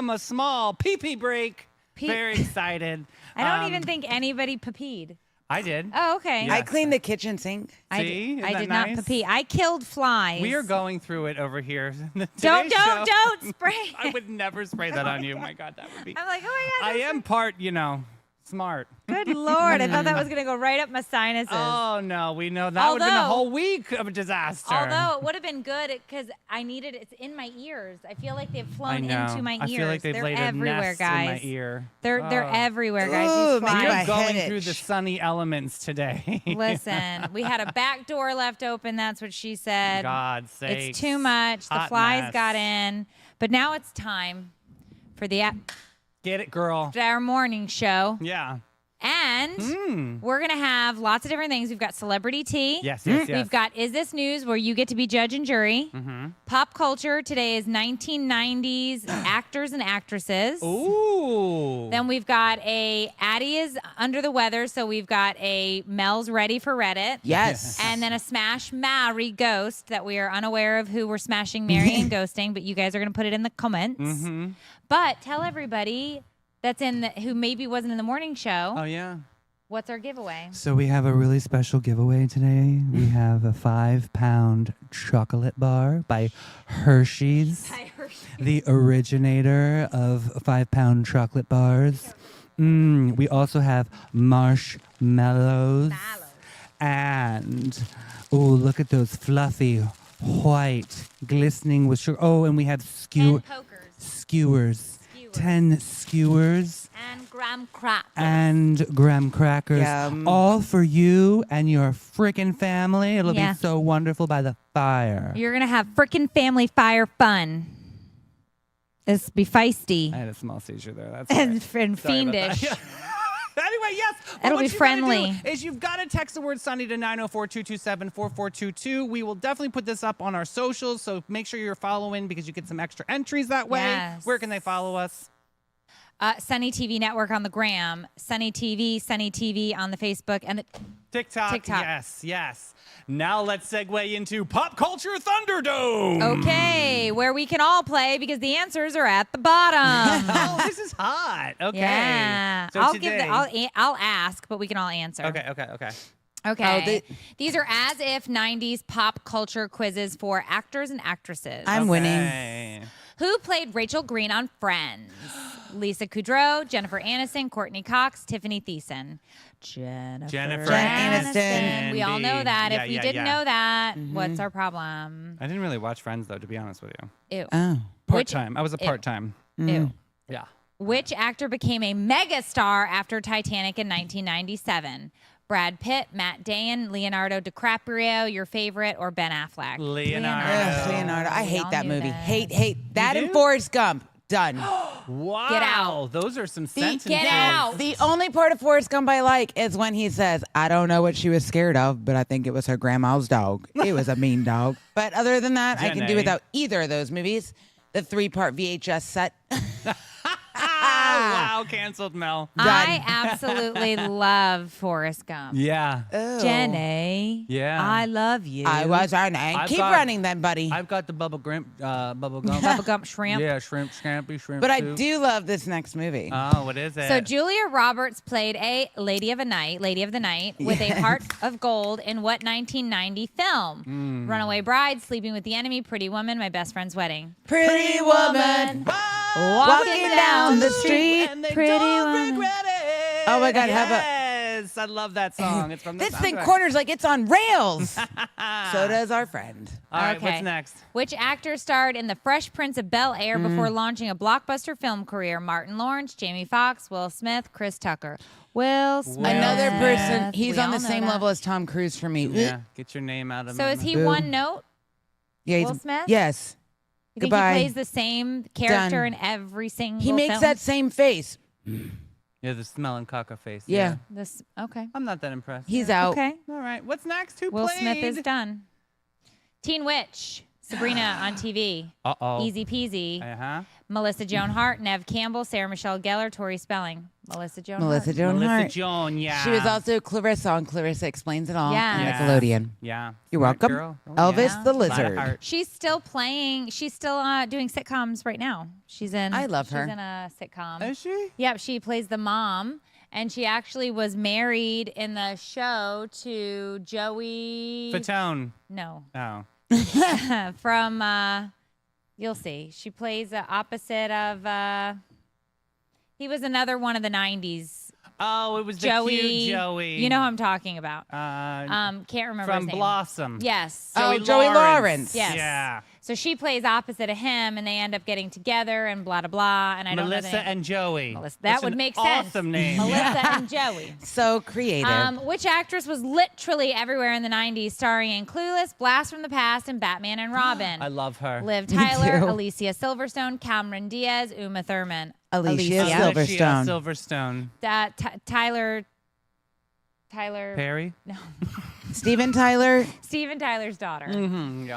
from a small pee-pee break. Very excited. I don't even think anybody peed. I did. Oh, okay. Yeah. I cleaned the kitchen sink. See? Isn't I that did nice? not pee. I killed flies. We are going through it over here. Don't Today's show- spray. I would never spray that on you. My God, that would be. I'm like, oh my God. I am part, smart. Good Lord. I thought that was going to go right up my sinuses. Oh, no. We know that would have been a whole week of a disaster. Although it would have been good because I needed it's in my ears. I feel like they've flown into my ears. I feel like they've They're laid everywhere, a nest guys. in my ear. They're everywhere, guys. Ooh, These make flies. my You're going head through the itch. sunny elements today. Listen, we had a back door left open. That's what she said. God's sake. It's too much. The Hot flies mess. got in. But now it's time for Get it, girl. our morning show. Yeah. And we're going to have lots of different things. We've got celebrity tea. Yes, yes, yes. We've got Is This News, where you get to be judge and jury. Pop culture. Today is 1990s actors and actresses. Ooh. Then we've got Addie is under the weather, so we've got a Mel's ready for Reddit. Yes. And then a smash, marry, ghost that we are unaware of who we're smashing, marrying, and ghosting, but you guys are going to put it in the comments. But tell everybody who maybe wasn't in the morning show, Oh, yeah. what's our giveaway? So we have a really special giveaway today. We have a 5-pound chocolate bar by Hershey's, the originator of 5-pound chocolate bars. We also have marshmallows. And, oh, look at those fluffy, white, glistening with sugar. Oh, and we have skewers. 10 skewers. And graham crackers. And graham crackers. Yum. All for you and your freaking family. It'll Yeah. be so wonderful by the fire. You're going to have frickin' family fire fun. This be feisty I had a small seizure there. That's and, right. and Sorry about that. fiendish. Anyway, yes. It'll what be you friendly. gotta do is you've got to text the word Sunny to 904-227-4422. We will definitely put this up on our socials, so make sure you're following because you get some extra entries that way. Yes. Where can they follow us? Sunny TV Network on the gram, Sunny TV on the Facebook, and the TikTok. Yes, yes. Now let's segue into Pop Culture Thunderdome. Okay, where we can all play because the answers are at the bottom. Oh, this is hot. Okay. Yeah, So I'll today, I'll ask, but we can all answer. Okay. Okay. These are as if 90s pop culture quizzes for actors and actresses. I'm winning. Okay. Who played Rachel Green on Friends? Lisa Kudrow, Jennifer Aniston, Courtney Cox, Tiffany Thiessen. Jennifer Aniston. We all know that. Yeah, if we yeah, didn't yeah. know that, what's our problem? I didn't really watch Friends though, to be honest with you. Ew. Oh. Part-time. I was a part-time. Ew. Yeah. Which actor became a megastar after Titanic in 1997? Brad Pitt, Matt Damon, Leonardo DiCaprio, your favorite, or Ben Affleck? Leonardo. Ugh, Leonardo. I We hate all that knew movie. that. Hate. That do? and Forrest Gump. Done. Wow. Get out. Those are some sentences. Get out. The only part of Forrest Gump I like is when he says, I don't know what she was scared of, but I think it was her grandma's dog. It was a mean dog. But other than that, I can do Jenny. without either of those movies. The 3-part VHS set. Wow, canceled Mel. I absolutely love Forrest Gump. Yeah. Jenny, Yeah. I love you. I was running. I've Keep got- running then, buddy. I've got the bubble gum. Bubba Gump shrimp. Yeah, shrimp, scampi, shrimp. But I soup. do love this next movie. Oh, what is it? So Julia Roberts played a lady of the night with a heart of gold in what 1990 film? Hmm. Runaway Bride, Sleeping with the Enemy, Pretty Woman, My Best Friend's Wedding. Pretty woman walking down the street. and they Pretty don't woman. regret it. Oh my God, have a- Yes, I love that song. It's from the This thing soundtrack. corners like it's on rails. So does our friend. All right, Okay. what's next? Which actor starred in The Fresh Prince of Bel-Air before launching a blockbuster film career? Martin Lawrence, Jamie Foxx, Will Smith, Chris Tucker. Will Smith. Another person. He's We on the all know same that. level as Tom Cruise for me. Yeah, get your name out of So my is he Boo. one note? Yeah, he's, Will Smith? Yes. You think Goodbye. he plays the same character Done. in every single He makes film? that same face. Yeah, the smelling caca face. Yeah. This okay. I'm not that impressed. He's out. Okay. All right, what's next? Who Will played? Smith is done. Teen Witch. Sabrina on TV. Uh-oh. Easy peasy. Uh-huh. Melissa Joan Hart, Nev Campbell, Sarah Michelle Gellar, Tori Spelling. Melissa Joan Melissa Hart. Joan Melissa Hart. Joan, yeah. She was also Clarissa on Clarissa Explains It All Yeah. on Yeah. Nickelodeon. Yeah. You're Smart welcome. girl. Oh, Elvis yeah. the Lot of Lizard. heart. She's still playing. She's still doing sitcoms right now. She's in. I love her. She's in a sitcom. Is she? Yep, she plays the mom, and she actually was married in the show to Joey. Fatone. No, Oh. from you'll see. She plays the opposite of. He was another one of the '90s. Oh, it was the Joey. cute Joey. You know who I'm talking about. Can't remember from his name. Blossom. Yes. Oh, Joey Lawrence. Yes. Yeah. So she plays opposite of him, and they end up getting together, and blah blah blah. And I don't know the Melissa name. and Joey. Melissa. That's That would an make sense. Awesome name. Melissa and Joey. So creative. Which actress was literally everywhere in the 90s, starring in Clueless, Blast from the Past, and Batman and Robin? I love her. Liv Me Tyler, too. Alicia Silverstone, Cameron Diaz, Uma Thurman. Alicia Alicia Silverstone. Silverstone. Tyler. Perry. No. Steven Tyler. Steven Tyler's daughter. Mm-hmm.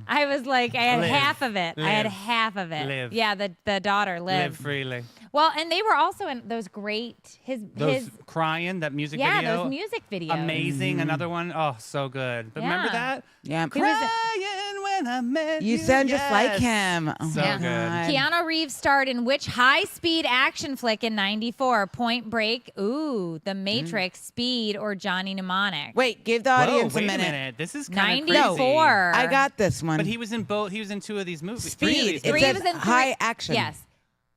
I was like, I had Liv. half of it. I had Liv. half of it. Liv. Yeah, the daughter, Liv. Live freely. Well, and they were also in those great Those crying, that music yeah, video. those music videos. Amazing. Another one. Oh, so good. But remember Yeah. that? Yeah. He was Crying when I met you. You sound just like Yes. him. Oh So my good. God. Keanu Reeves starred in which high-speed action flick in '94? Point Break, The Matrix, Speed, or Johnny Mnemonic? Wait, give the Whoa, audience wait a minute. This is kind of 94. I got this one. But he was in both. He was in two of these movies. Three of Speed. these It Three says was in high action. Yes.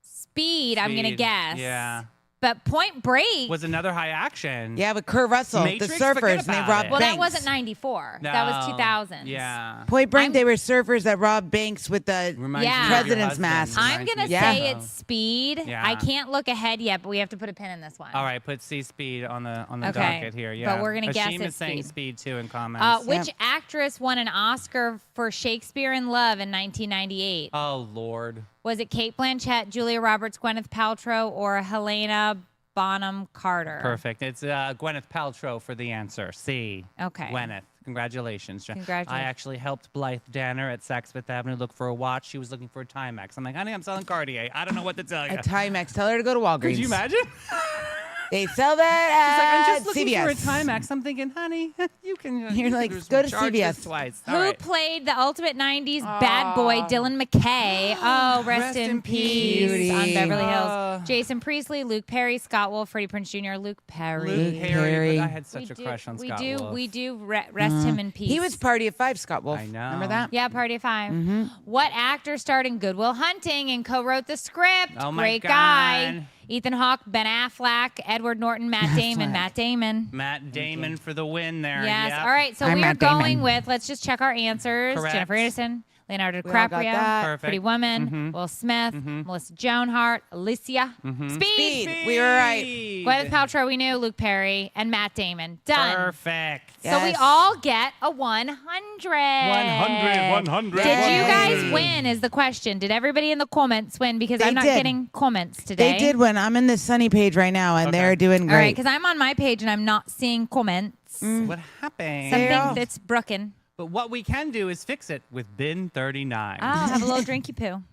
Speed, I'm going to Speed. guess. Yeah. But Point Break. Was another high action. Yeah, with Kurt Russell, Matrix? the Forget surfers, and they about robbed it. well, banks. that wasn't 94. That was No. 2000. Yeah. Point Break, I'm- they were surfers that robbed banks with the Reminds Yeah. me of your President's husband. mask. I'm Reminds going to me of Yeah. say your- it's Speed. Yeah. I can't look ahead yet, but we have to put a pin in this one. All right, put C Speed on the Okay, docket here. but Yeah, we're gonna guess Ashim it's is saying Speed. Speed too in comments. Which Yep. actress won an Oscar for Shakespeare in Love in 1998? Oh Lord. Was it Kate Blanchett, Julia Roberts, Gwyneth Paltrow, or Helena Bonham Carter? Perfect. It's Gwyneth Paltrow for the answer. C. Okay. Gwyneth. Congratulations. Congratulations. I actually helped Blythe Danner at Saks Fifth Avenue look for a watch. She was looking for a Timex. I'm like, honey, I'm selling Cartier. I don't know what to tell you. a Timex. Tell her to go to Walgreens. Could you imagine? They sell She's like, that I'm at just looking CVS. for a Timex. I'm thinking, honey, you can. You're like, there's go to charge this CVS. Twice. Who All right. played the ultimate 90s bad boy, Dylan McKay? Oh, rest in peace peace. on Beverly Uh. Hills. Jason Priestley, Luke Perry, Scott Wolf, Freddie Prinze Jr., Luke Perry. Luke Luke Perry. Perry. But I had such a crush on Scott Wolf. We do rest him in peace. He was Party of Five, Scott Wolf. I know. Remember that? Yeah, Party of 5. Mm-hmm. What actor starred in Good Will Hunting and co-wrote the script? Oh my Great God. guy. Ethan Hawke, Ben Affleck, Edward Norton, Matt Damon. Affleck. Matt Damon. Matt Damon for the win there. Yes. Yep. All right. So I'm we are Matt Damon. going with, let's just check our answers. Correct. Jennifer Aniston, Leonardo We all got DiCaprio, that. Perfect. Pretty Woman, Will Smith, Melissa Joan Hart, Alicia, Speed, Speed. We were right. Gwyneth Paltrow, we knew, Luke Perry, and Matt Damon. Done. Perfect. So we Yes. all get a 100. 100. Did you guys win is the question. Did everybody in the comments win? Because They I'm not did. getting comments today. They did win. I'm in the Sunny page right now, and Okay. they're doing All right, great. because I'm on my page and I'm not seeing comments. What happened? Something Yeah. that's broken. But what we can do is fix it with Bin 39. I'll have a little drinky poo.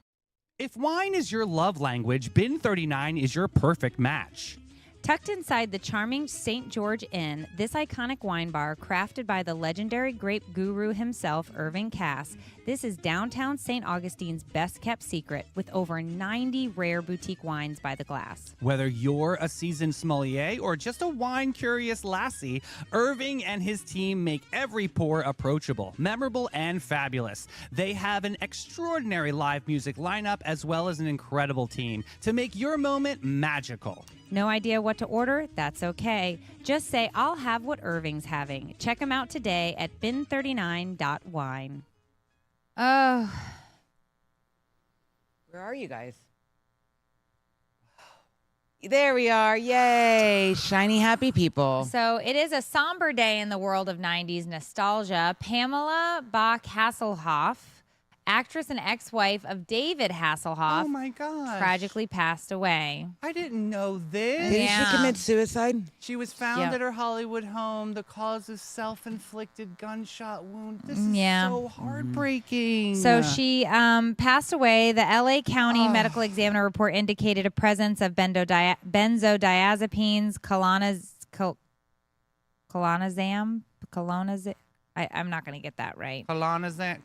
If wine is your love language, Bin 39 is your perfect match. Tucked inside the charming St. George Inn, this iconic wine bar, crafted by the legendary grape guru himself, Irving Cass, this is downtown St. Augustine's best-kept secret, with over 90 rare boutique wines by the glass. Whether you're a seasoned sommelier or just a wine-curious lassie, Irving and his team make every pour approachable, memorable, and fabulous. They have an extraordinary live music lineup as well as an incredible team to make your moment magical. No idea what to order? That's okay. Just say, I'll have what Irving's having. Check them out today at bin39.wine. Oh, Where are you guys? There we are. Yay. Shiny, happy people. so it is a somber day in the world of 90s nostalgia. Pamela Bach Hasselhoff actress and ex-wife of David Hasselhoff, Oh my gosh. tragically passed away. I didn't know this. Did Yeah. she commit suicide? She was found Yep. at her Hollywood home. The cause is self-inflicted gunshot wound. This is Yeah. so heartbreaking. So she passed away. The LA County Medical Examiner report indicated a presence of benzodiazepines, clonazepam. I'm not going to get that right. Clonazepam.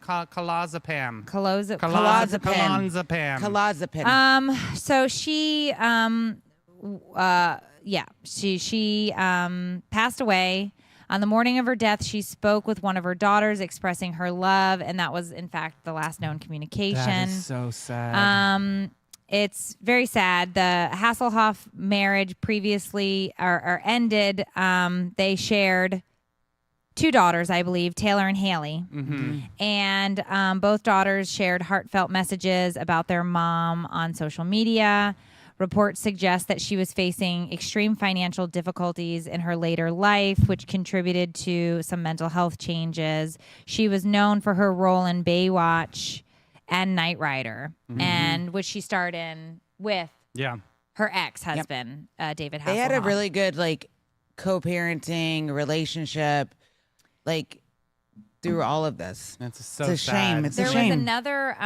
Clonazepam. Clozapine. So she she passed away. On the morning of her death, she spoke with one of her daughters expressing her love, and that was in fact the last known communication. That is so sad. It's very sad. The Hasselhoff marriage previously or ended. They shared 2 daughters, I believe, Taylor and Haley. And both daughters shared heartfelt messages about their mom on social media. Reports suggest that she was facing extreme financial difficulties in her later life, which contributed to some mental health changes. She was known for her role in Baywatch and Knight Rider, and which she starred in with Yeah. her ex-husband, David Hasselhoff. They had a really good like co-parenting relationship, like through all of this. That's so It's a sad. shame. It's a There was shame. another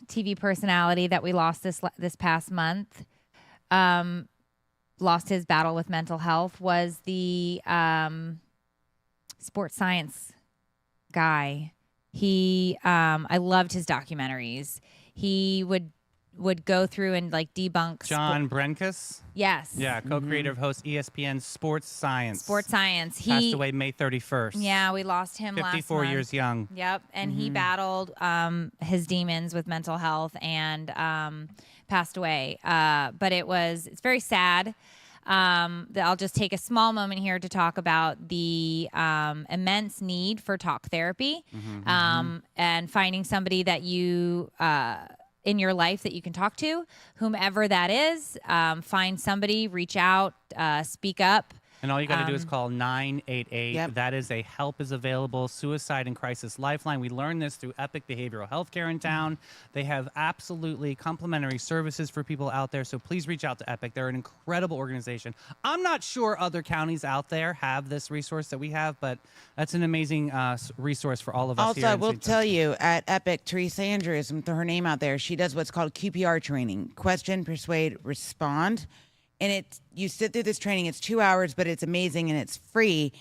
TV personality that we lost this past month. Lost his battle with mental health. Was the sports science guy. He I loved his documentaries. He would go through and like debunk John Brenkus. Yes. Yeah, co-creator of host ESPN Sports Science. Sports science. He Passed away May 31st. Yeah, we lost him last 54 month. years young. Yep, and he battled his demons with mental health and passed away. But it's very sad. I'll just take a small moment here to talk about the immense need for talk therapy and finding somebody that you in your life that you can talk to, whomever that is. Find somebody, reach out, speak up. And all you got to do is call 988. Yep. That is a help is available suicide and crisis lifeline. We learned this through Epic Behavioral Healthcare in town. They have absolutely complimentary services for people out there. So please reach out to Epic. They're an incredible organization. I'm not sure other counties out there have this resource that we have, but that's an amazing resource for all of us Also, here. I in will St. tell John's. you at Epic, Teresa Andrews, I'm throw her name out there. She does what's called QPR training: question, persuade, respond. And you sit through this training. It's 2 hours, but it's amazing and it's free,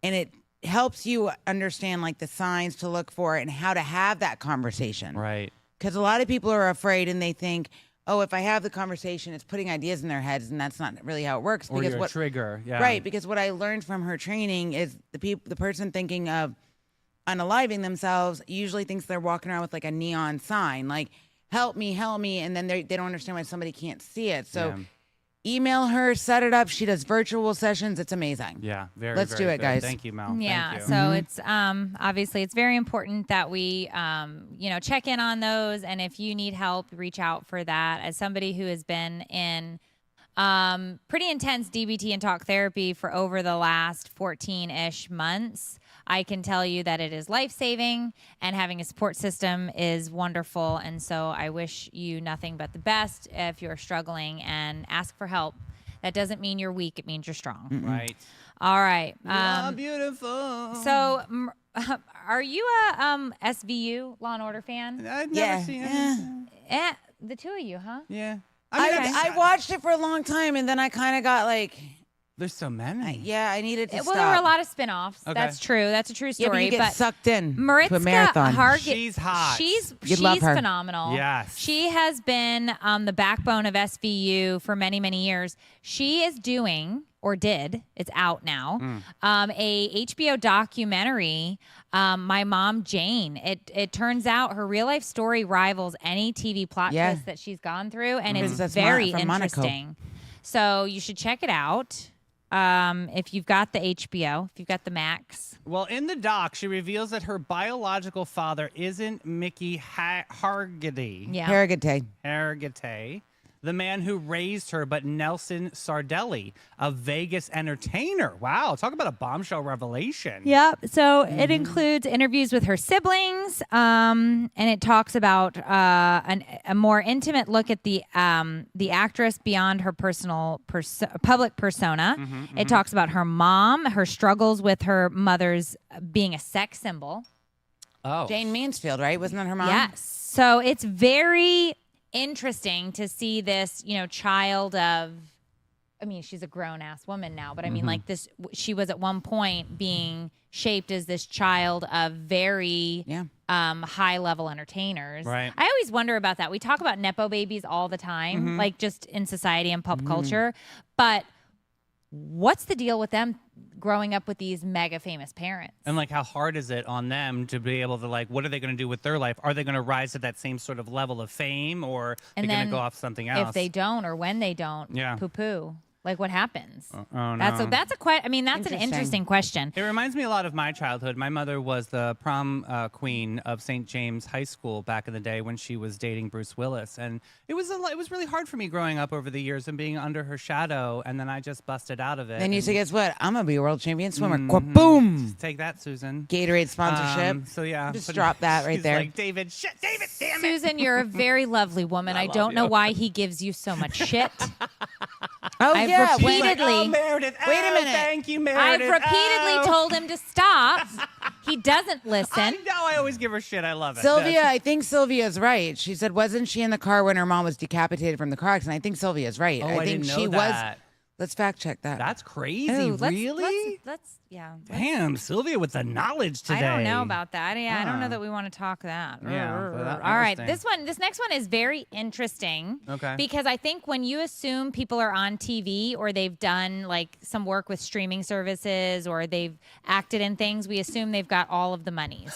and it helps you understand like the signs to look for and how to have that conversation. Right. Because a lot of people are afraid and they think, oh, if I have the conversation, it's putting ideas in their heads, and that's not really how it works. Or your trigger. Yeah. Right, because what I learned from her training is the person thinking of unaliving themselves usually thinks they're walking around with like a neon sign, like help me, and then they don't understand why somebody can't see it. So Yeah. email her, set it up. She does virtual sessions. It's amazing. Yeah. Very. Let's very do it, good. guys. Thank you, Mel. Yeah, Thank you. so it's obviously it's very important that we check in on those, and if you need help, reach out for that. As somebody who has been in pretty intense DBT and talk therapy for over the last 14-ish months, I can tell you that it is life-saving, and having a support system is wonderful. And so I wish you nothing but the best if you're struggling, and ask for help. That doesn't mean you're weak. It means you're strong. Right. All right. Beautiful. So, are you a SVU, Law and Order fan? I've never Yeah. seen Eh. it. The two of you, huh? Yeah. I watched it for a long time, and then I kind of got like, There's so many. yeah, I needed to Well, stop. there were a lot of spin-offs. Okay. That's true. That's a true Yeah, but story. you get sucked in to a Maritzka marathon. Hargit, She's hot. She's You'd love her. phenomenal. Yes. She has been the backbone of SVU for many, many years. She is doing, or did, it's out now, a HBO documentary, My Mom Jane. It turns out her real life story rivals any TV plot Yeah. twist that she's gone through, and Because it's that's very from Monaco. interesting. So you should check it out. If you've got the HBO, if you've got the Max. Well, in the doc, she reveals that her biological father isn't Mickey Hargitay. Yeah. Harrogate. Hargitay. the man who raised her, but Nelson Sardelli, a Vegas entertainer. Wow, talk about a bombshell revelation. Yep. So it includes interviews with her siblings, and it talks about a more intimate look at the actress beyond her personal public persona. It talks about her mom, her struggles with her mother's being a sex symbol. Oh. Jane Mansfield, right? Wasn't that her mom? Yes. So it's very interesting to see this, child of, I mean, she's a grown ass woman now, but I mean, like this, she was at one point being shaped as this child of very high level entertainers. Right. I always wonder about that. We talk about Nepo babies all the time, like just in society and pop culture, but what's the deal with them growing up with these mega famous parents? And like, how hard is it on them to be able to what are they going to do with their life? Are they going to rise to that same sort of level of fame, or are they going to go off something else? If they don't, or when they don't, poo poo. Like, what happens? Oh no. That's an interesting question. It reminds me a lot of my childhood. My mother was the prom queen of St. James High School back in the day when she was dating Bruce Willis, and it was really hard for me growing up over the years and being under her shadow. And then I just busted out of it. Then you say, guess what? I'm gonna be a world champion swimmer. Boom! Take that, Susan. Gatorade sponsorship. So yeah, Just drop that right she's there. Like, David, shit, David, damn it. Susan, you're a very lovely woman. I don't know why he gives you so much shit. Oh I've yeah, repeatedly- Oh, Meredith. Wait a Oh, minute. Thank you, I've Meredith. repeatedly told him to stop. He doesn't I listen. know. I always give her shit. I love it. Sylvia, Yes. I think Sylvia's right. She said, wasn't she in the car when her mom was decapitated from the car accident? I think Sylvia's right. Oh, I I think didn't know she that. was. Let's fact check that. That's crazy. Ooh, Really? Let's Damn, Sylvia with the knowledge today. I don't know about that. Yeah, I don't know Huh. that we want to talk that. Yeah, but that- All right. interesting. This next one is very interesting. Okay. Because I think when you assume people are on TV or they've done like some work with streaming services or they've acted in things, we assume they've got all of the monies.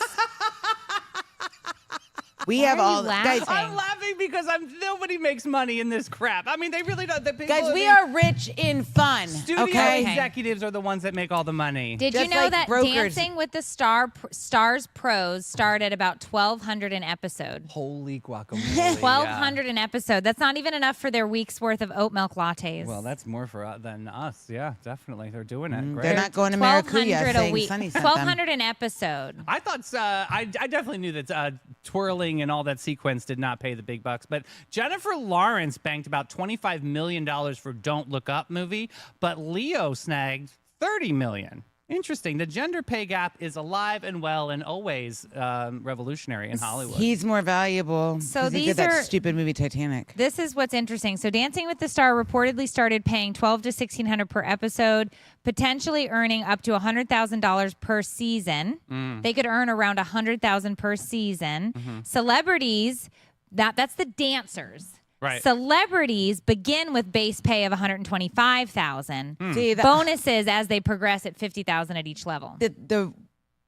we Why have are you all guys. laughing? I'm laughing because nobody makes money in this crap. I mean, they really don't. The people, Guys, we are rich in fun. studio Okay. executives are the ones that make all the money. Did you Just know like that brokers. Dancing with the Stars pros start at about $1,200 an episode? Holy guacamole! $1,200 an episode. That's not even enough for their week's worth of oat milk lattes. Well, that's more for than us. Yeah, definitely. They're doing it. Great. They're not going to $1,200 Maracuya a saying week. Sunny sent them. $1,200 an episode. I thought I definitely knew that twirling and all that sequence did not pay the big bucks, but Jennifer Lawrence banked about $25 million for Don't Look Up movie, but Leo snagged $30 million. Interesting. The gender pay gap is alive and well and always revolutionary in Hollywood. He's more valuable. So 'cause he these did that are- stupid movie Titanic. This is what's interesting. So Dancing with the Star reportedly started paying $1,200 to $1,600 per episode, potentially earning up to $100,000 per season. They could earn around $100,000 per season. Celebrities, that's the dancers. Right. Celebrities begin with base pay of $125,000. See, Bonuses as they progress at $50,000 at each level. the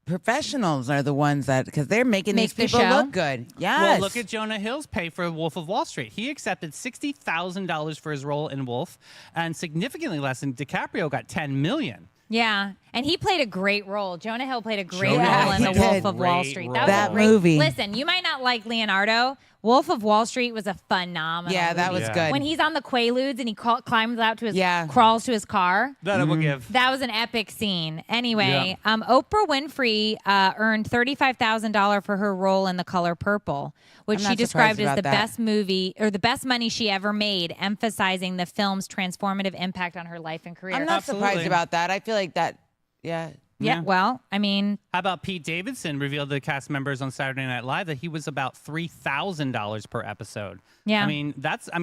professionals are the ones that, because they're making Make these the people show? look good. Yes. Well, look at Jonah Hill's pay for Wolf of Wall Street. He accepted $60,000 for his role in Wolf, and significantly less than DiCaprio got $10 million. Yeah, and he played a great role. Jonah Hill played a great Jonah role Hill in The played a Wolf of Wall great Street. role. That was That a great movie. Listen, you might not like Leonardo. Wolf of Wall Street was a phenomenal. Yeah, that was movie. good. When he's on the Quaaludes and he climbs out to his Yeah. crawls to his car. That I will give. That was an epic scene. Anyway, Oprah Winfrey earned $35,000 for her role in The Color Purple, which I'm she not described surprised as the about that. best movie or the best money she ever made, emphasizing the film's transformative impact on her life and career. I'm not Absolutely. surprised about that. I feel like that, yeah, Yeah. well, I mean, How about Pete Davidson revealed to cast members on Saturday Night Live that he was about $3,000 per episode. Yeah. I mean,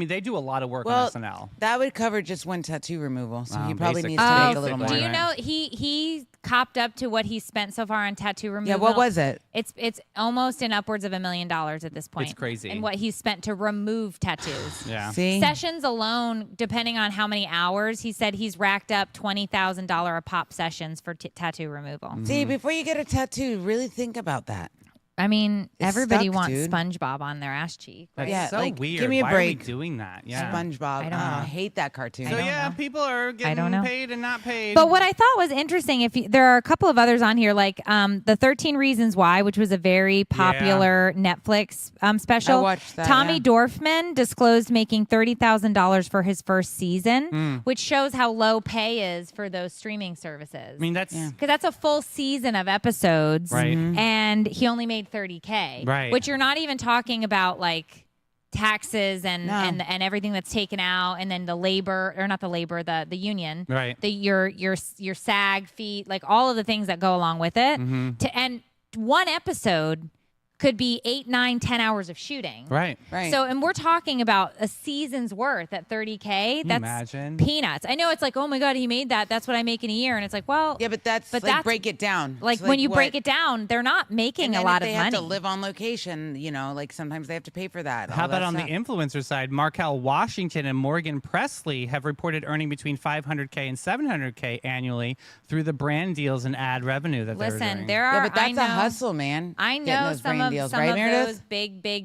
they do a lot of work well, on SNL. that would cover just one tattoo removal. So he probably needs basically. to make a little more. do you right? know he copped up to what he spent so far on tattoo removal? Yeah, what was it? It's almost in upwards of $1 million at this point. It's crazy. And what he's spent to remove tattoos. Yeah. See? Sessions alone, depending on how many hours, he said he's racked up $20,000 a pop sessions for tattoo removal. See, before you get a tattoo, really think about that. I mean, It's everybody stuck, wants dude. SpongeBob on their ass cheek. Right? That's Yeah, so like, weird. give me a Why break. are we doing that? Yeah. SpongeBob. I don't Oh, know. I hate that cartoon. So don't yeah, know. people are getting don't know. paid and not paid. But what I thought was interesting, there are a couple of others on here, like the 13 Reasons Why, which was a very popular Netflix special. I watched that, Tommy yeah. Dorfman disclosed making $30,000 for his first season, Hmm. which shows how low pay is for those streaming services. I mean, that's Because that's a full season of episodes, right. and he only made $30K, Right. which you're not even talking about like taxes and No. and everything that's taken out, and then the labor, or not the labor, the union, Right. your SAG fee, like all of the things that go along with it. Mm-hmm. And one episode could be 8, 9, 10 hours of shooting. Right. Right. So, and we're talking about a season's worth at $30K. you That's imagine? peanuts. I know it's like, oh my God, he made that. That's what I make in a year. And it's like, well, yeah, but that's But like that's- break it down. like It's when you what- break it down, they're not making and a then lot if of they money. have to live on location, you know, like sometimes they have to pay for that. How all about that on stuff. the influencer side? Markel Washington and Morgan Presley have reported earning between $500K and $700K annually through the brand deals and ad revenue that they're Listen, doing. there are. Yeah, but that's I know, a hustle, man. I Getting know those some brand of deals, some right, of Meredith? those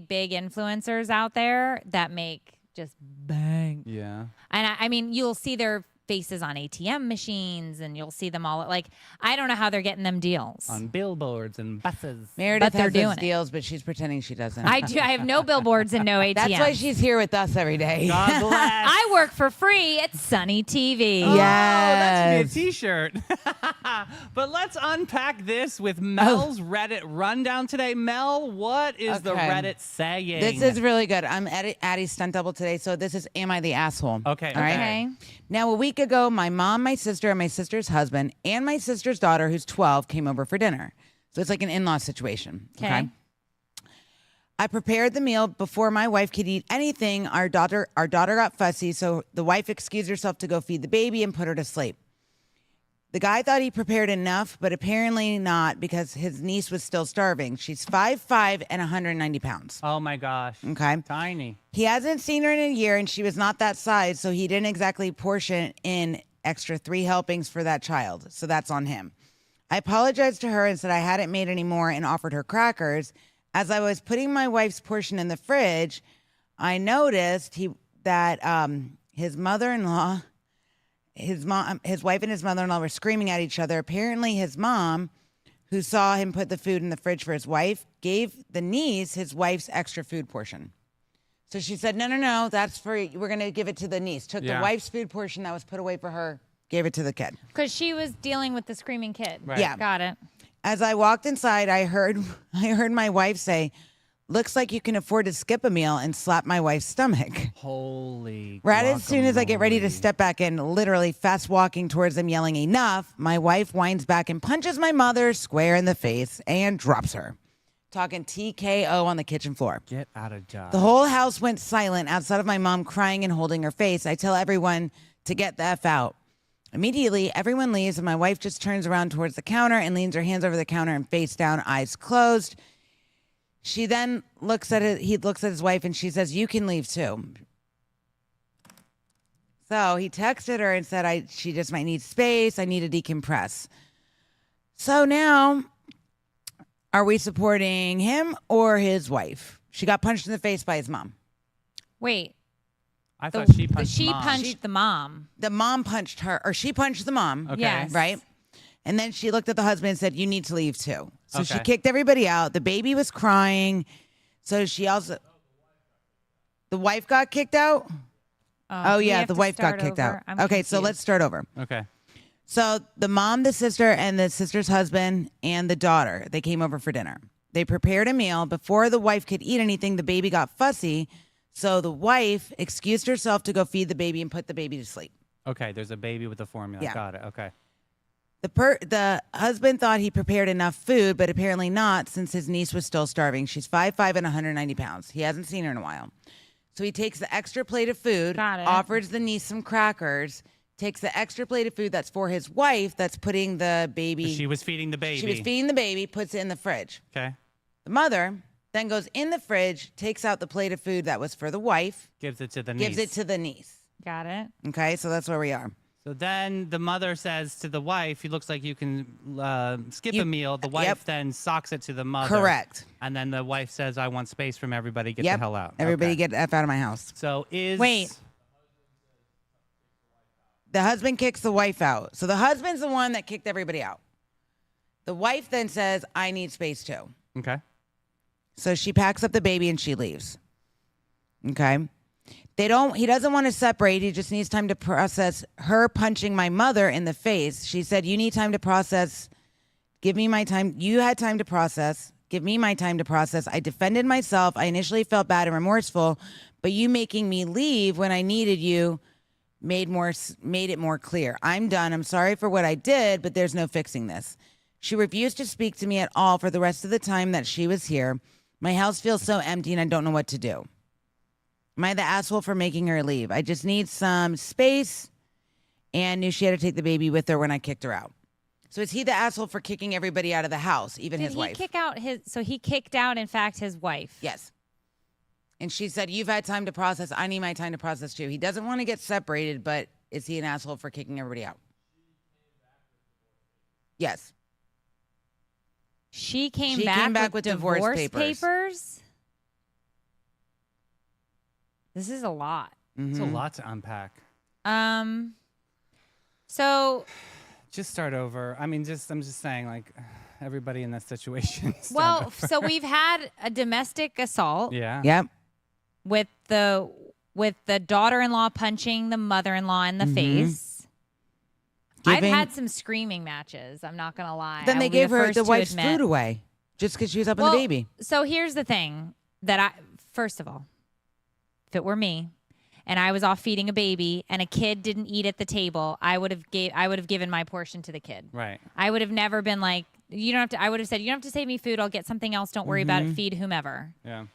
big influencers out there that make just bang. Yeah. And I mean, you'll see their faces on ATM machines, and you'll see them all. Like, I don't know how they're getting them deals. On billboards and buses. Meredith they're has doing those it. deals, but she's pretending she doesn't. I do. I have no billboards and no ATMs. That's why she's here with us every day. God bless. I work for free at Sunny TV. Oh, that Yes. should be a t-shirt. But let's unpack this with Mel's Reddit rundown today. Mel, what is the Okay. Reddit saying? This is really good. I'm Addie's stunt double today, so this is Am I the Asshole? Okay, All right? Okay. Now, a week ago, my mom, my sister, and my sister's husband, and my sister's daughter, who's 12, came over for dinner. So it's like an in-law situation. Okay. I prepared the meal before my wife could eat anything. Our daughter got fussy, so the wife excused herself to go feed the baby and put her to sleep. The guy thought he prepared enough, but apparently not, because his niece was still starving. She's 5'5" and 190 pounds. Oh my gosh. Okay. Tiny. He hasn't seen her in a year, and she was not that size, so he didn't exactly portion in extra 3 helpings for that child. So that's on him. I apologized to her and said I hadn't made any more and offered her crackers. As I was putting my wife's portion in the fridge, I noticed that his mother-in-law, his wife and his mother-in-law were screaming at each other. Apparently, his mom, who saw him put the food in the fridge for his wife, gave the niece his wife's extra food portion. So she said, no, that's for, we're going to give it to the niece. Took Yeah. the wife's food portion that was put away for her, gave it to the kid. Because she was dealing with the screaming kid. Right. Yeah. Got it. As I walked inside, I heard my wife say, "Looks like you can afford to skip a meal," and slap my wife's stomach. Holy. Right as soon as I get ready to guacamole. step back in, literally fast walking towards them, yelling, "Enough!" my wife winds back and punches my mother square in the face and drops her. Talking TKO on the kitchen floor. Get out of Dodge. The whole house went silent outside of my mom crying and holding her face. I tell everyone to get the F out. Immediately, everyone leaves, and my wife just turns around towards the counter and leans her hands over the counter and face down, eyes closed. She then looks at it. He looks at his wife, and she says, "You can leave too." So he texted her and said, she just might need space. I need to decompress. So now, are we supporting him or his wife? She got punched in the face by his mom. Wait. I The, thought she punched she mom. punched the mom. The mom punched her, or she punched the mom. Okay. Yes. Right? And then she looked at the husband and said, "You need to leave too." So she Okay. kicked everybody out. The baby was crying. So she also, the wife got kicked out? Oh, we yeah, have the to wife got start kicked over. out. I'm Okay, so confused. let's start over. Okay. So the mom, the sister, and the sister's husband and the daughter, they came over for dinner. They prepared a meal. Before the wife could eat anything, the baby got fussy. So the wife excused herself to go feed the baby and put the baby to sleep. Okay. There's a baby with the formula. Yeah. Got it. Okay. The husband thought he prepared enough food, but apparently not, since his niece was still starving. She's 5'5" and 190 pounds. He hasn't seen her in a while. So he takes the extra plate of food, Got it. offers the niece some crackers, takes the extra plate of food that's for his wife, that's putting the baby. She was feeding the baby. She was feeding the baby, puts it in the fridge. Okay. The mother then goes in the fridge, takes out the plate of food that was for the wife, Gives it to the niece. gives it to the niece. Got it. Okay, so that's where we are. So then the mother says to the wife, "He looks like you can skip a meal." The wife Yep. then socks it to the mother. Correct. And then the wife says, "I want space from everybody. Get the Yep. hell out." Everybody Okay. get the F out of my house. So is Wait. The husband kicks the wife out. So the husband's the one that kicked everybody out. The wife then says, I need space too. Okay. So she packs up the baby and she leaves. Okay. He doesn't want to separate. He just needs time to process her punching my mother in the face. She said, you need time to process. Give me my time. You had time to process. Give me my time to process. I defended myself. I initially felt bad and remorseful, but you making me leave when I needed you made it more clear. I'm done. I'm sorry for what I did, but there's no fixing this. She refused to speak to me at all for the rest of the time that she was here. My house feels so empty and I don't know what to do. Am I the asshole for making her leave? I just need some space and knew she had to take the baby with her when I kicked her out. So is he the asshole for kicking everybody out of the house, even Did his he wife? kick out his? So he kicked out, in fact, his wife. Yes. And she said, you've had time to process. I need my time to process too. He doesn't want to get separated, but is he an asshole for kicking everybody out? Yes. She came She back, came back with with divorce papers. papers. This is a lot. It's a lot to unpack. So Just start over. I mean, I'm just saying, like, everybody in this situation. start well, over. so we've had a domestic assault Yeah. Yep. with the daughter-in-law punching the mother-in-law in the face. I've Giving- had some screaming matches. I'm not gonna lie. Then I they will be gave her first the to wife's admit. food away just because she was up Well, on the baby. So here's the thing that first of all, if it were me and I was off feeding a baby and a kid didn't eat at the table, I would have given my portion to the kid. Right. I would have never been like, you don't have to. I would have said, you don't have to save me food. I'll get something else. Don't worry about it. Feed whomever. Yeah.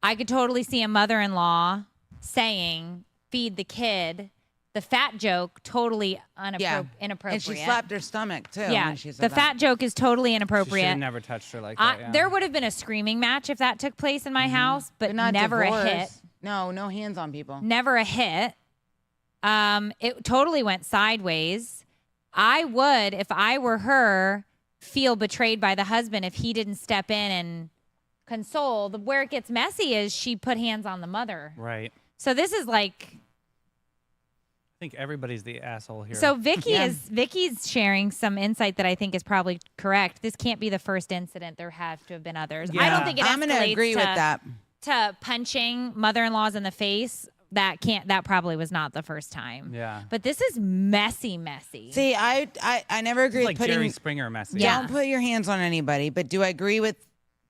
I could totally see a mother-in-law saying, feed the kid. The fat joke, totally inappropriate. And she slapped her stomach too. Yeah, When she said the that. fat joke is totally She should inappropriate. have never touched her like that. Yeah. There would have been a screaming match if that took place in my house, but not never divorce. a hit. No hands on people. Never a hit. It totally went sideways. I would, if I were her, feel betrayed by the husband if he didn't step in and console. Where it gets messy is she put hands on the mother. Right. So this is like, I think everybody's the asshole here. so Vicky's sharing some insight that I think is probably correct. This can't be the first incident. There have to have been others. I Yeah. don't think it I'm going to escalates agree with that. to punching mother-in-laws in the face. That probably was not the first time. Yeah. But this is messy. See, I never agree It's with like putting. Jerry Springer message. Yeah. Don't put your hands on anybody. But do I agree with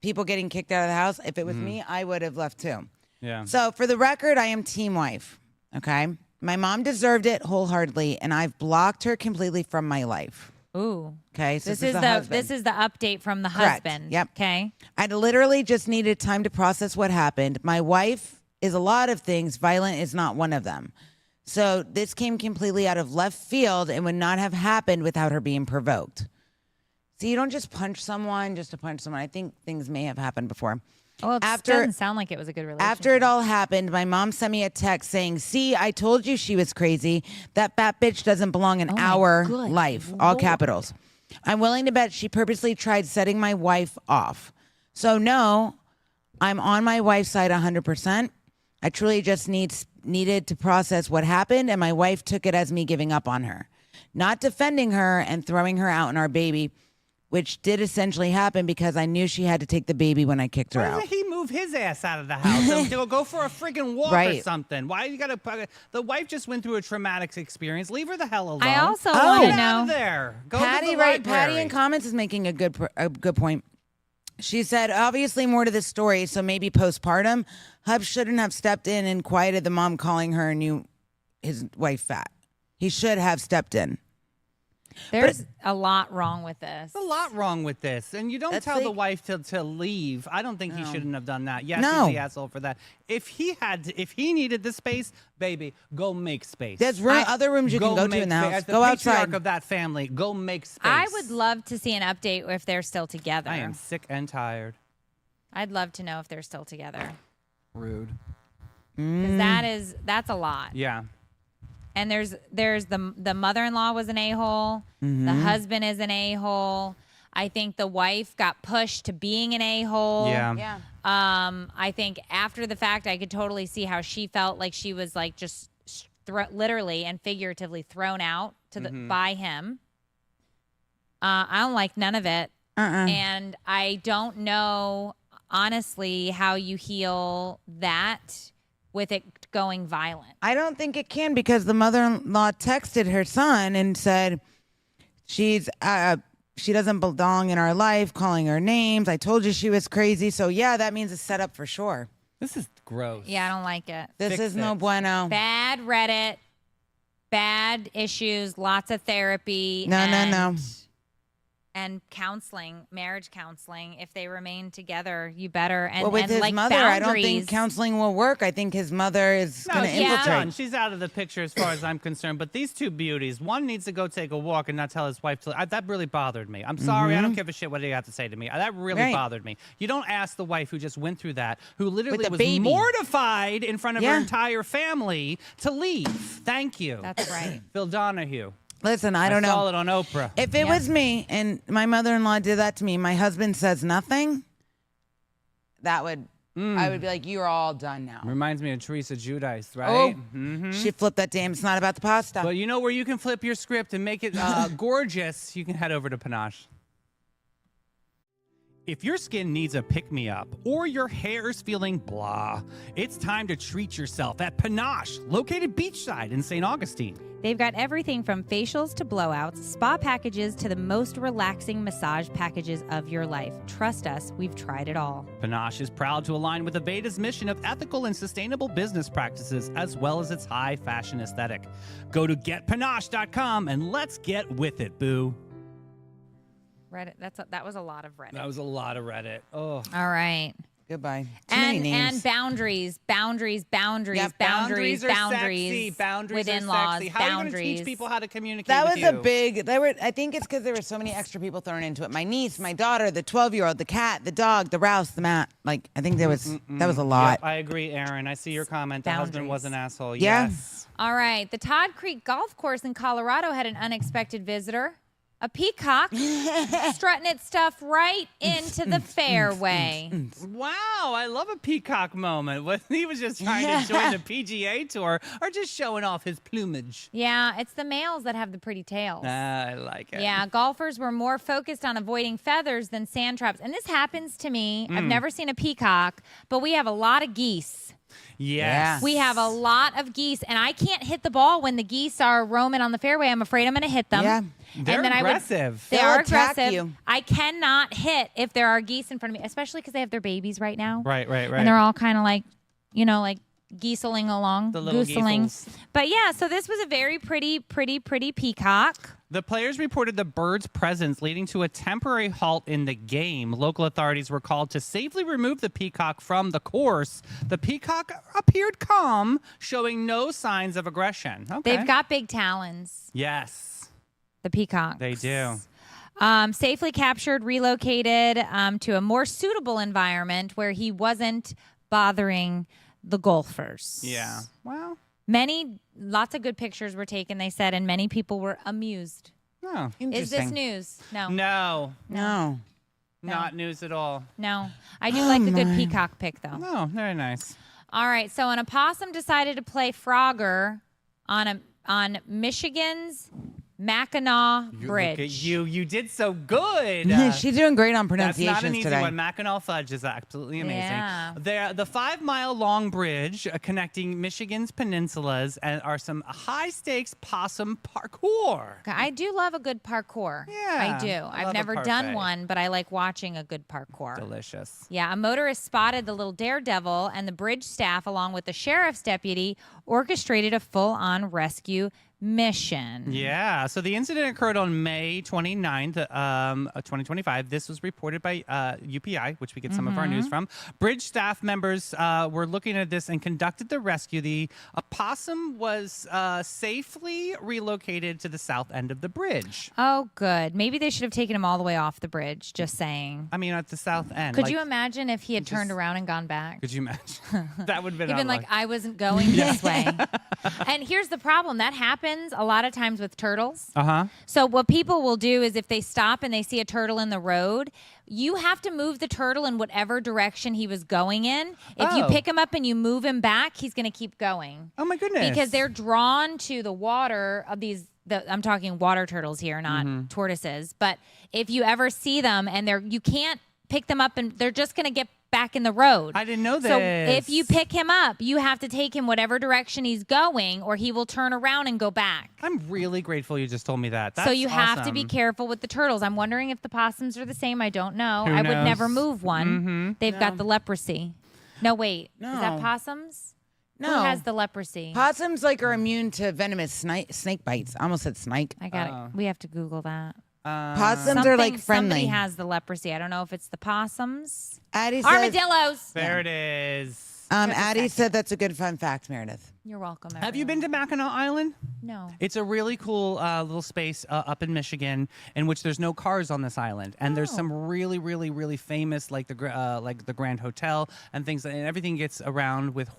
people getting kicked out of the house? If it was me, I would have left too. Yeah. So for the record, I am team wife. Okay. My mom deserved it wholeheartedly, and I've blocked her completely from my life. Ooh. Okay. So This is the update from the Correct. husband. Yep. Okay. I literally just needed time to process what happened. My wife is a lot of things. Violent is not one of them. So this came completely out of left field and would not have happened without her being provoked. So you don't just punch someone just to punch someone. I think things may have happened before. Well, it doesn't sound like it was a good relationship. After it all happened, my mom sent me a text saying, see, I told you she was crazy. That fat bitch doesn't belong in our life. All capitals. I'm willing to bet she purposely tried setting my wife off. So no, I'm on my wife's side 100%. I truly just needed to process what happened, and my wife took it as me giving up on her. Not defending her and throwing her out in our baby, which did essentially happen because I knew she had to take the baby when I kicked her Why out. doesn't he move his ass out of the house and go for a friggin' walk or Right. something? Why you gotta? The wife just went through a traumatic experience. Leave her the hell alone. I also Oh. want Get to out of know. there. Go to Patty, the right? Patty library. in comments is making a good point. She said, obviously more to this story, so maybe postpartum. Hub shouldn't have stepped in and quieted the mom calling her and knew his wife fat. He should have stepped in. There's a lot wrong with this. There's a lot wrong with this, and you don't That's tell the like- wife to leave. I don't think he shouldn't have done that. Yes, No. he's the asshole for that. If he needed the space, baby, go make space. There's other rooms you can go to make in the space. house. As the Go patriarch outside. of that family, go make space. I would love to see an update if they're still together. I am sick and tired. I'd love to know if they're still together. Rude. Because that's a lot. Yeah. And there's the mother-in-law was an a-hole. The husband is an a-hole. I think the wife got pushed to being an a-hole. Yeah. I think after the fact, I could totally see how she felt like she was like just literally and figuratively thrown out to by him. I don't like none of it. And I don't know, honestly, how you heal that with it going violent. I don't think it can because the mother-in-law texted her son and said she doesn't belong in our life, calling her names. I told you she was crazy. So yeah, that means it's set up for sure. This is gross. Yeah, I don't like it. This Fix is no it. bueno. Bad Reddit, bad issues, lots of therapy. No. And counseling, marriage counseling. If they remain together, you better. And, Well, with and his like mother, I don't boundaries. think counseling will work. I think his mother is No, going to she's infiltrate. done. She's out of the picture as far as I'm concerned. But these two beauties, one needs to go take a walk and not tell his wife to. That really bothered me. I'm sorry. I don't give a shit what you have to say to me. That really Right. bothered me. You don't ask the wife who just went through that, who literally the was baby. mortified in front of her Yeah. entire family, to leave. Thank you. That's right. Phil Donahue. Listen, I don't saw know. it on Oprah. If it was me and my mother-in-law did that to me, my husband says nothing, I would be like, you're all done now. Reminds me of Teresa Giudice, right? Oh, Mm-hmm. she flipped that damn. It's not about the pasta. But you know where you can flip your script and make it gorgeous? You can head over to Panache. If your skin needs a pick-me-up or your hair's feeling blah, it's time to treat yourself at Panache, located beachside in St. Augustine. They've got everything from facials to blowouts, spa packages to the most relaxing massage packages of your life. Trust us, we've tried it all. Panache is proud to align with Aveda's mission of ethical and sustainable business practices, as well as its high fashion aesthetic. Go to getpanache.com and let's get with it, boo. Reddit. That was a lot of Reddit. That was a lot of Reddit. Oh. All right. Goodbye. Too many names. And boundaries. Yeah, Boundaries are sexy. Boundaries with are in-laws. sexy. How are you going to Boundaries. teach people how to communicate That with was you? a big. I think it's because there were so many extra people thrown into it. My niece, my daughter, the 12-year-old, the cat, the dog, the Rouse, the mat. Like I think that was a lot. Yep, I agree, Aaron. I see your comment. The husband was an asshole. Yeah. Yes. All right. The Todd Creek Golf Course in Colorado had an unexpected visitor. A peacock strutting its stuff right into the fairway. Wow, I love a peacock moment. When he was just trying to join the PGA Tour or just showing off his plumage. Yeah, it's the males that have the pretty tails. I like it. Yeah, golfers were more focused on avoiding feathers than sand traps. And this happens to me. I've never seen a peacock, but we have a lot of geese. Yes. We have a lot of geese, and I can't hit the ball when the geese are roaming on the fairway. I'm afraid I'm going to hit them. Yeah. They're aggressive. They They'll are attack aggressive. you. I cannot hit if there are geese in front of me, especially because they have their babies right now. Right. And they're all kind of like, like geeseling along. The little gooseling. geesels. But yeah, so this was a very pretty peacock. The players reported the bird's presence, leading to a temporary halt in the game. Local authorities were called to safely remove the peacock from the course. The peacock appeared calm, showing no signs of aggression. Okay. They've got big talons, Yes, the peacocks. they do. Safely captured, relocated to a more suitable environment where he wasn't bothering the golfers. Yeah. Well, Lots of good pictures were taken, they said, and many people were amused. no. Is this news? No. No. Not news at all. No. I do like a good peacock pic, though. No, very nice. All right. So an opossum decided to play Frogger on Michigan's Mackinac Bridge. Look at you. You did so good. She's doing great on That's pronunciations not an easy today. one. Mackinac Fudge is absolutely amazing. Yeah. The 5-mile long bridge connecting Michigan's peninsulas are some high-stakes possum parkour. I do love a good parkour. Yeah, I do. I I've love a never parfait. done one, but I like watching a good parkour. Delicious. Yeah, a motorist spotted the little daredevil, and the bridge staff, along with the sheriff's deputy, orchestrated a full-on rescue mission. Yeah, so the incident occurred on May 29th, 2025. This was reported by UPI, which we get some of our news from. Bridge staff members were looking at this and conducted the rescue. The opossum was safely relocated to the south end of the bridge. Oh, good. Maybe they should have taken him all the way off the bridge, just saying. I mean, at the south end. Could like, you imagine if he had turned around and gone back? Could you imagine? That would have been He'd been like, unlucky. I wasn't going this way. And here's the problem. That happens a lot of times with turtles. Uh-huh. So what people will do is if they stop and they see a turtle in the road, you have to move the turtle in whatever direction he was going in. If you Oh. pick him up and you move him back, he's going to keep going. Oh, my goodness. Because they're drawn to the water of these. I'm talking water turtles here, not tortoises. But if you ever see them and you can't pick them up and they're just going to get back in the road. I didn't know this. So if you pick him up, you have to take him whatever direction he's going, or he will turn around and go back. I'm really grateful you just told me that. That's So you have to be awesome. careful with the turtles. I'm wondering if the possums are the same. I don't know. Who I would knows? never move one. They've got No. the leprosy. No, wait. Is that No. possums? No. Who has the leprosy? Possums are immune to venomous snake bites. I almost said snake. I got it. We have to Google that. Possums are like Somebody friendly. has the leprosy. I don't know if it's the possums. Addie says, Armadillos. There it is. Just a Addie second. said that's a good fun fact, Meredith. You're welcome. Have you been to Mackinac Island? No. It's a really cool little space up in Michigan in which there's no cars on this island, and there's some really, really, really famous like the Grand Hotel and things, and everything gets around with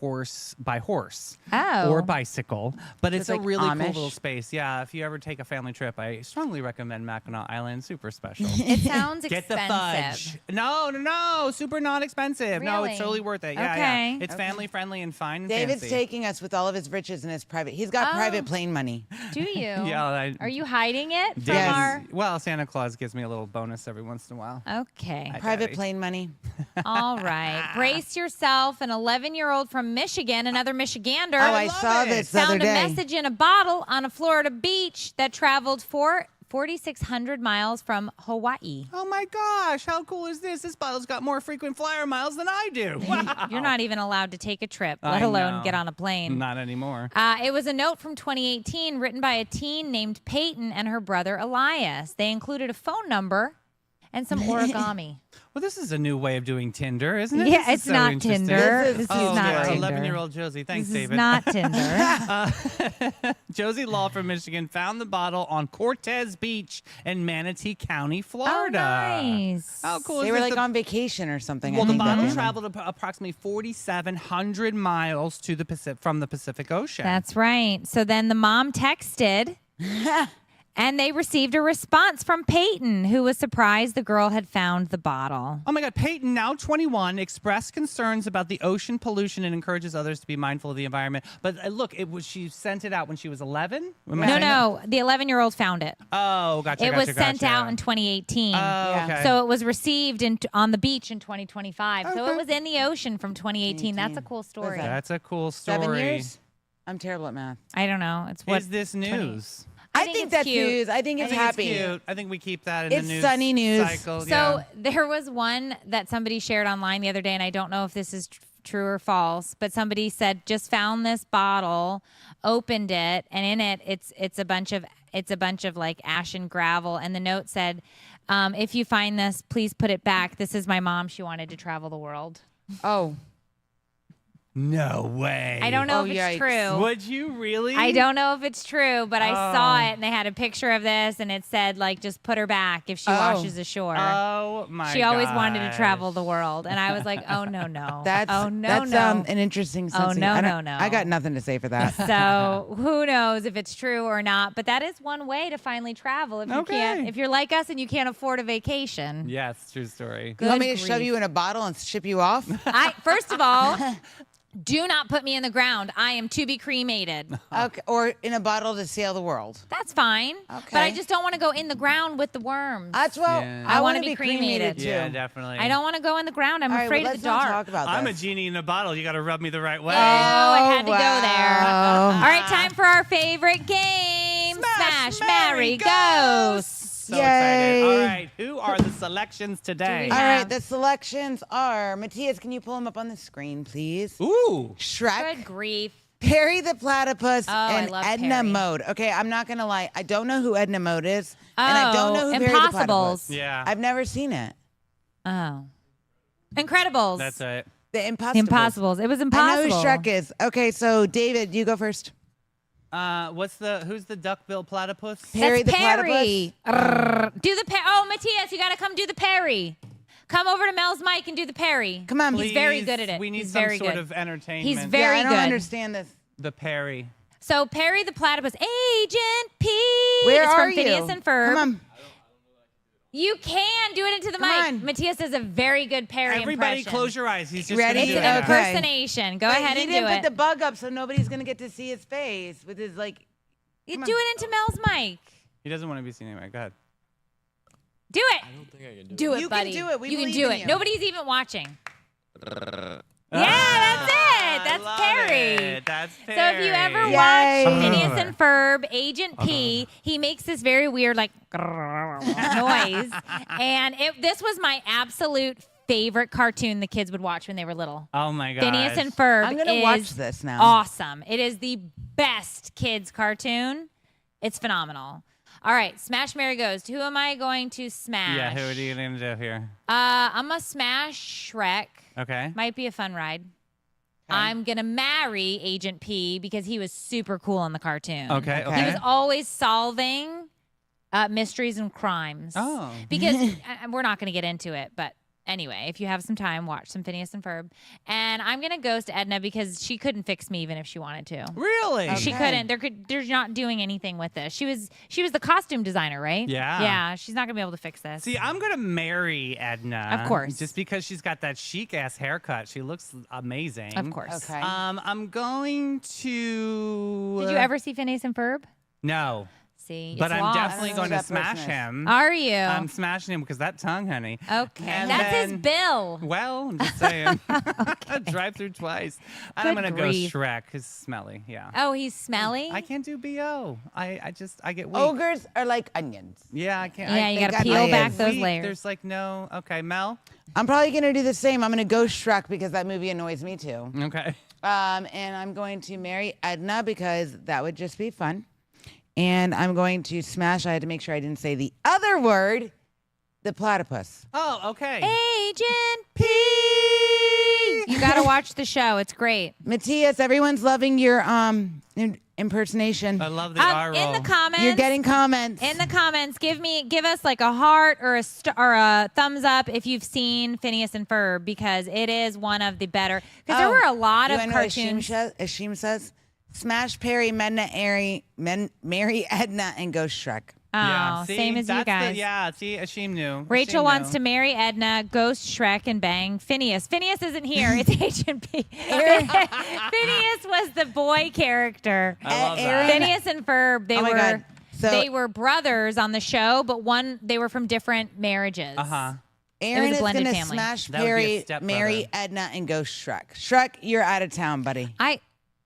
by horse Oh. or bicycle. But it's it's a like really cool Amish? little space. Yeah, if you ever take a family trip, I strongly recommend Mackinac Island. Super special. It sounds Get the expensive. fudge. No, super not expensive. No, it's Really? totally worth it. Yeah, Okay. yeah. It's family friendly and fine and David's fancy. taking us with all of his riches and his private. He's got private plane money. Do you? Yeah, Are you hiding it from David's- our? Well, Santa Claus gives me a little bonus every once in a while. Okay. Private Daddy. plane money. All right. Brace yourself. An 11-year-old from Michigan, another Michigander, Oh, I love saw it. this the other found a day. message in a bottle on a Florida beach that traveled 4,600 miles from Hawaii. Oh my gosh, how cool is this? This bottle's got more frequent flyer miles than I do. Wow. You're not even allowed to take a trip, let I alone know. get on a plane. Not anymore. It was a note from 2018 written by a teen named Peyton and her brother Elias. They included a phone number and some origami. Well, this is a new way of doing Tinder, isn't it? Yeah, This is it's so not interesting. Tinder. This is This is Oh, not yeah, Tinder. 11-year-old Josie. Thanks, This David. is not Tinder. Josie Law from Michigan found the bottle on Cortez Beach in Manatee County, Florida. Oh, nice. How cool They is were this? like on vacation or something. Well, I the think, that bottle family. traveled approximately 4,700 miles to the from the Pacific Ocean. That's right. So then the mom texted and they received a response from Peyton, who was surprised the girl had found the bottle. Oh my God, Peyton, now 21, expressed concerns about the ocean pollution and encourages others to be mindful of the environment. But look, she sent it out when she was 11? Am I saying No, the 11-year-old found it. that? Oh, gotcha. It was gotcha, sent gotcha. out in 2018. Oh, okay. So it was received on the beach in 2025. So Okay. it was in the ocean from 2018. That's a cool story. That's a cool story. 7 years? I'm terrible at math. I don't know. It's what Is this news? I I think think it's that's cute. news. I think it's happy. It's cute. I think we keep that in It's the news sunny news. cycle. So yeah. there was one that somebody shared online the other day, and I don't know if this is true or false, but somebody said just found this bottle, opened it, and in it it's a bunch of like ash and gravel, and the note said, if you find this, please put it back. This is my mom. She wanted to travel the world. Oh, No way. I don't know Oh, if it's yikes. true. Would you really? I don't know if it's true, but I Oh. saw it and they had a picture of this and it said like just put her back if she washes ashore. Oh my She always wanted to gosh. travel the world, and I was like, "Oh no, that's no, an interesting. Oh, sensing. no, I don't- no. I got nothing to say for that. So who knows if it's true or not? But that is one way to finally travel if you Okay. can't. If you're like us and you can't afford a vacation. Yes, true story. You want me Good to shove grief. you in a bottle and ship you off? First of all, do not put me in the ground. I am to be cremated. Okay, or in a bottle to sail the world. That's fine. But I Okay. just don't want to go in the ground with the worms. That's well. Yeah. I I want wanna to be be cremated, cremated. too. Yeah, definitely. I don't want to go in the ground. I'm All right, afraid well, of let's the not dark. talk about I'm a this. genie in a bottle. You got to rub me the right way. Oh, I had to go there. wow. All right, time for our favorite game. Smash, Marry, Ghost. So Yay. excited. All right, who are the selections today? we All have- right, the selections are Matthias. Can you pull them up on the screen, please? Ooh. Shrek, Good grief. Perry the Platypus I and love Edna Perry. Mode. Okay, I'm not gonna lie. I don't know who Edna Mode is, and I don't know who Perry the Impossibles. Platypus. Yeah. I've never seen it. Oh. Incredibles. That's it. The The Impossible. Impossibles. It was I impossible. know who Shrek is. Okay, so David, you go first. Who's the duckbill platypus? Perry That's the Perry. Do the Perry. Oh, Matthias, you got to come do the Perry. Come over to Mel's mic and do the Perry. Come on. He's very Please, good at it. We need He's some very sort good. of entertainment. He's very I don't good. understand this. The Perry. So Perry the Platypus, Agent P. Where it's are from Phineas you? and Ferb. Come on. You can do it into the Come mic. on. Matthias does a very good Perry Everybody impression. close your eyes. He's just Ready? gonna It's do an it. Okay. impersonation. Go Wait, ahead he and didn't do put it. the bug up, so nobody's gonna get to see his face with his like. You come do on. it into Mel's mic. He doesn't want to be seen anyway. Go ahead. Do it. I don't think I can do Do it. it, You can buddy. do it. We you can believe do in it. you. Nobody's even watching. Yeah, that's it. That's love Perry. it. That's So if you ever Perry. watch Yay. Phineas and Ferb, Agent P, he makes this very weird like noise, and this was my absolute favorite cartoon the kids would watch when they were little. Oh my god. Phineas and Ferb I'm gonna is watch this now. awesome. It is the best kids cartoon. It's phenomenal. All right, Smash Mary Ghost. Who am I going to smash? Yeah, who are you gonna do here? I'm gonna smash Shrek. Okay. Might be a fun ride. I'm gonna marry Agent P because he was super cool in the cartoon. Okay. Okay. He was always solving mysteries and crimes. Oh. Because we're not gonna get into it, but anyway, if you have some time, watch some Phineas and Ferb. And I'm gonna ghost Edna because she couldn't fix me even if she wanted to. Really? She Okay. couldn't. They're not doing anything with this. She was the costume designer, right? Yeah. Yeah. She's not gonna be able to fix this. See, I'm gonna marry Edna. Of course. Just because she's got that chic ass haircut. She looks amazing. Of course. Okay. I'm going to. Did you ever see Phineas and Ferb? No. See, But it's I'm lost. definitely I don't going know to who that smash person is. him. Are you? I'm smashing him because that tongue, honey. Okay. And That's his then- bill. Well, I'm just saying. Drive through twice. And I'm Good going to grief. go Shrek. He's smelly. Yeah. Oh, he's smelly? I can't do BO. I get weak. Ogres are like onions. Yeah, I can't. Yeah, I you think gotta I'm peel like back those weak. layers. There's like no. Okay, Mel. I'm probably gonna do the same. I'm gonna go Shrek because that movie annoys me too. Okay. And I'm going to marry Edna because that would just be fun. And I'm going to smash. I had to make sure I didn't say the other word, the platypus. Oh, okay. Agent P. You gotta watch the show. It's great. Matthias, everyone's loving your impersonation. I love the eye roll. In the comments, You're getting comments. in the comments, give us like a heart or a thumbs up if you've seen Phineas and Ferb because it is one of the better. Because there were a lot of you know cartoons. What Ashim says, smash Perry, marry Edna, and go Shrek. Oh, Yeah, see, same as you that's guys. Yeah, see, Ashim knew. Rachel Ashim wants knew. to marry Edna, ghost Shrek, and bang Phineas. Phineas isn't here. It's Agent P. Phineas was the boy character. I love Aaron- that. Phineas and Ferb, they Oh my were God. So- they were brothers on the show, but they were from different marriages. Uh-huh. Aaron a is blended going to family. smash That would be a Perry, stepbrother. marry Edna, and go Shrek. Shrek, you're out of town, buddy. I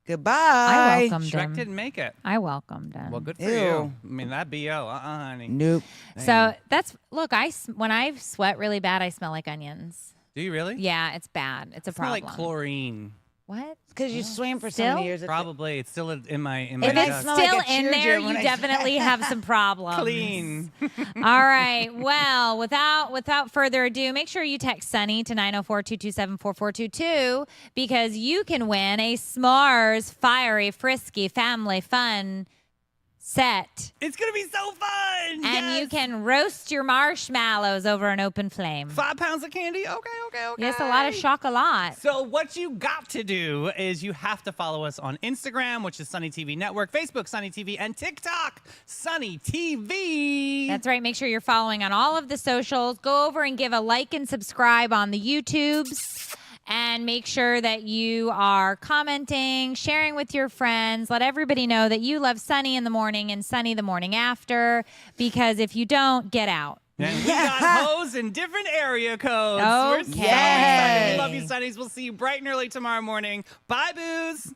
Goodbye. welcomed Shrek him. didn't make it. I welcomed him. Well, good for Ew. you. I mean, that BO. Honey. Nope. So that's look. When I sweat really bad, I smell like onions. Do you really? Yeah, it's bad. It's a Smell problem. like chlorine. What? Because you swam for so Still? many years. Probably. It's still in my If I it's smell still like a in cheer there, gym when you I- definitely have some problems. clean. All right. Well, without further ado, make sure you text Sunny to 904-227-4422 because you can win a S'mores Fiery Frisky Family Fun set. It's gonna be so fun. And you can roast your marshmallows over an open flame. 5 pounds of candy. Okay. Yes, a lot of chocolate. So what you got to do is you have to follow us on Instagram, which is Sunny TV Network, Facebook, Sunny TV, and TikTok, Sunny TV. That's right. Make sure you're following on all of the socials. Go over and give a like and subscribe on the YouTubes. And make sure that you are commenting, sharing with your friends. Let everybody know that you love Sunny in the morning and Sunny the morning after. Because if you don't, get out. And we got hoes in different area codes. We're so Okay. excited. We love you, Sunnies. We'll see you bright and early tomorrow morning. Bye, booze.